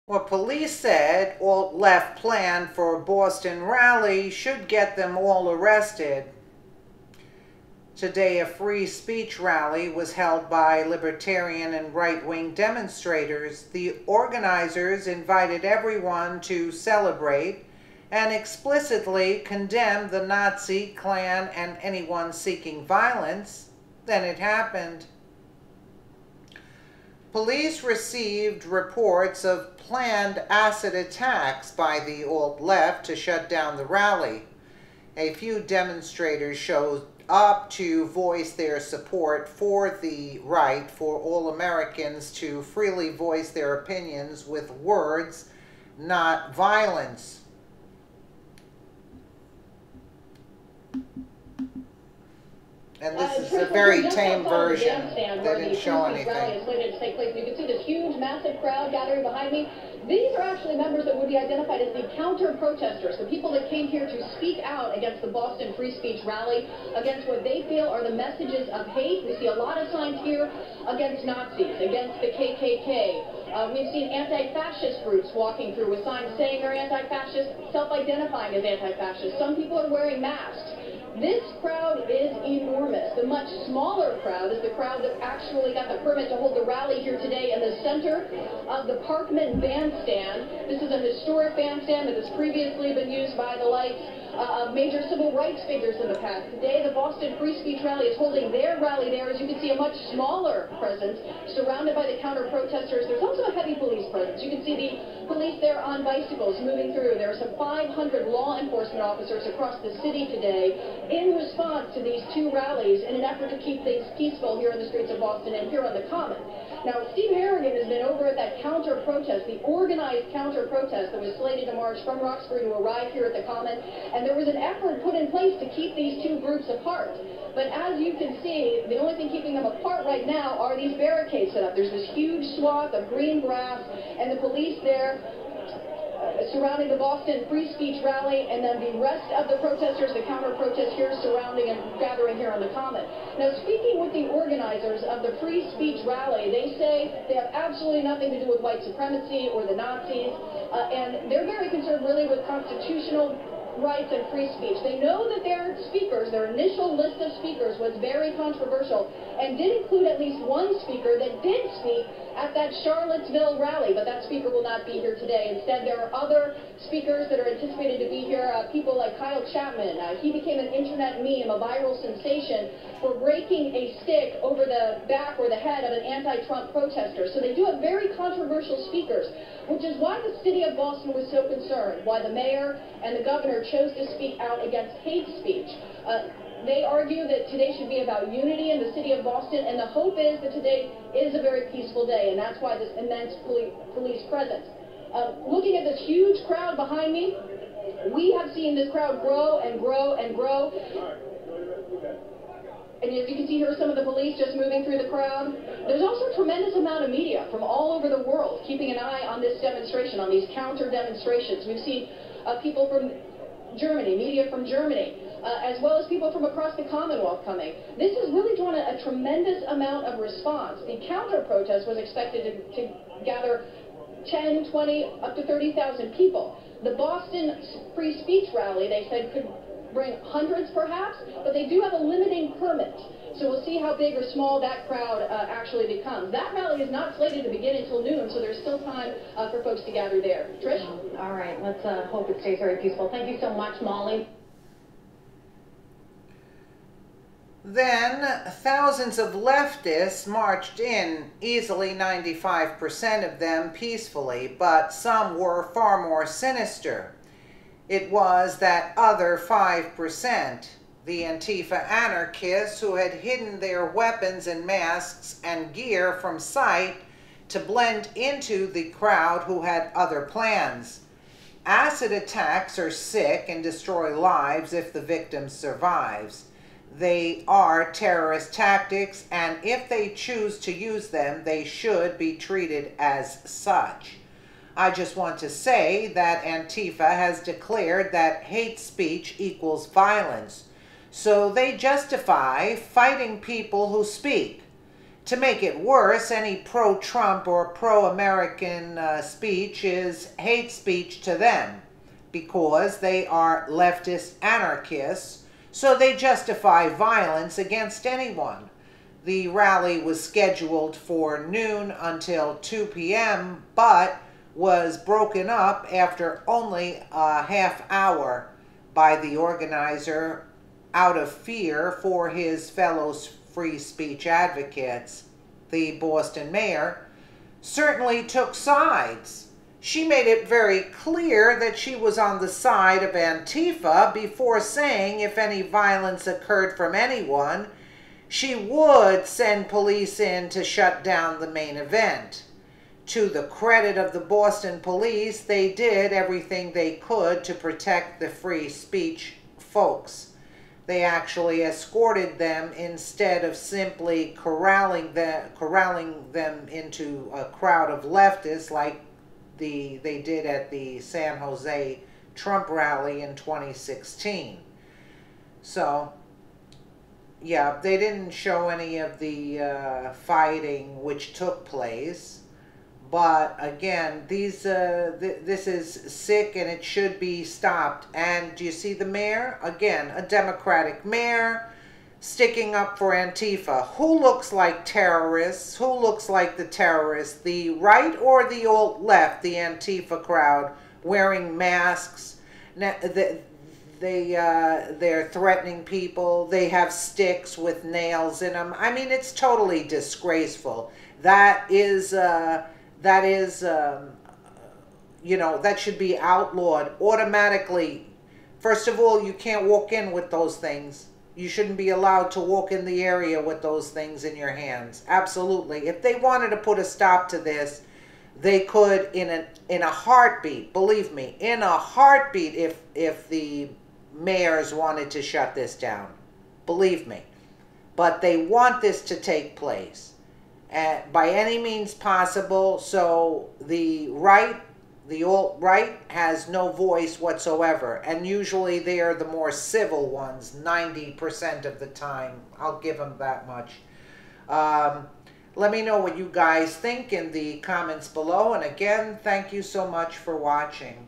Well, police said alt-left plan for a Boston rally should get them all arrested. Today, a free speech rally was held by libertarian and right-wing demonstrators. The organizers invited everyone to celebrate and explicitly condemn the Nazi, Klan, and anyone seeking violence. Then it happened. Police received reports of planned acid attacks by the alt-left to shut down the rally. A few demonstrators showed up to voice their support for the right for all Americans to freely voice their opinions with words, not violence. And this is a very tame version. They didn't show anything. You can see this huge, massive crowd gathering behind me. These are actually members that would be identified as the counter-protesters, the people that came here to speak out against the Boston free speech rally, against what they feel are the messages of hate. We see a lot of signs here against Nazis, against the KKK. We've seen anti-fascist groups walking through with signs saying they're anti-fascist, self-identifying as anti-fascist. Some people are wearing masks. This crowd is enormous. The much smaller crowd is the crowd that actually got the permit to hold the rally here today in the center of the Parkman bandstand. This is a historic bandstand that has previously been used by the likes of major civil rights figures in the past. Today, the Boston Free Speech Rally is holding their rally there. As you can see, a much smaller presence surrounded by the counter-protesters. There's also a heavy police presence. You can see the police there on bicycles moving through. There are some 500 law enforcement officers across the city today in response to these two rallies in an effort to keep things peaceful here in the streets of Boston and here on the Common. Now, Steve Harrigan has been over at that counter-protest, the organized counter-protest that was slated to march from Roxbury to arrive here at the Common, and there was an effort put in place to keep these two groups apart. But as you can see, the only thing keeping them apart right now are these barricades set up. There's this huge swath of green grass, and the police there surrounding the Boston Free Speech Rally, and then the rest of the protesters, the counter-protest here surrounding and gathering here on the Common. Now, speaking with the organizers of the Free Speech Rally, they say they have absolutely nothing to do with white supremacy or the Nazis, and they're very concerned really with constitutional rights and free speech. They know that their speakers, their initial list of speakers was very controversial and did include at least one speaker that did speak at that Charlottesville rally, but that speaker will not be here today. Instead, there are other speakers that are anticipated to be here, people like Kyle Chapman. He became an internet meme, a viral sensation, for breaking a stick over the back or the head of an anti-Trump protester. So they do have very controversial speakers, which is why the city of Boston was so concerned, why the mayor and the governor chose to speak out against hate speech. They argue that today should be about unity in the city of Boston, and the hope is that today is a very peaceful day, and that's why this immense police presence. Looking at this huge crowd behind me, we have seen this crowd grow and grow and grow. And as you can see here, some of the police just moving through the crowd. There's also a tremendous amount of media from all over the world keeping an eye on this demonstration, on these counter demonstrations. We've seen people from Germany, media from Germany, as well as people from across the Commonwealth coming. This has really drawn a tremendous amount of response. The counter-protest was expected to gather 10, 20, up to 30,000 people. The Boston Free Speech Rally, they said, could bring hundreds perhaps, but they do have a limiting permit. So we'll see how big or small that crowd actually becomes. That rally is not slated to begin until noon, so there's still time for folks to gather there. Trish? All right, let's hope it stays very peaceful. Thank you so much, Molly. Then, thousands of leftists marched in, easily 95% of them peacefully, but some were far more sinister. It was that other 5%, the Antifa anarchists who had hidden their weapons and masks and gear from sight to blend into the crowd who had other plans. Acid attacks are sick and destroy lives if the victim survives. They are terrorist tactics, and if they choose to use them, they should be treated as such. I just want to say that Antifa has declared that hate speech equals violence, so they justify fighting people who speak. To make it worse, any pro-Trump or pro-American speech is hate speech to them because they are leftist anarchists, so they justify violence against anyone. The rally was scheduled for noon until 2 p.m., but was broken up after only a half hour by the organizer out of fear for his fellow free speech advocates. The Boston mayor certainly took sides. She made it very clear that she was on the side of Antifa before saying if any violence occurred from anyone, she would send police in to shut down the main event. To the credit of the Boston police, they did everything they could to protect the free speech folks. They actually escorted them instead of simply corralling them into a crowd of leftists like they did at the San Jose Trump rally in 2016. So, yeah, they didn't show any of the fighting which took place. But again, this is sick and it should be stopped. And do you see the mayor? Again, a Democratic mayor sticking up for Antifa. Who looks like terrorists? Who looks like the terrorists? The right or the alt-left, the Antifa crowd, wearing masks? They're threatening people. They have sticks with nails in them. I mean, it's totally disgraceful. That is, you know, that should be outlawed automatically. First of all, you can't walk in with those things. You shouldn't be allowed to walk in the area with those things in your hands. Absolutely. If they wanted to put a stop to this, they could in a heartbeat. Believe me, in a heartbeat. If the mayors wanted to shut this down, believe me. But they want this to take place by any means possible. So the right, the alt-right, has no voice whatsoever. And usually they are the more civil ones, 90% of the time. I'll give them that much. Let me know what you guys think in the comments below. And again, thank you so much for watching.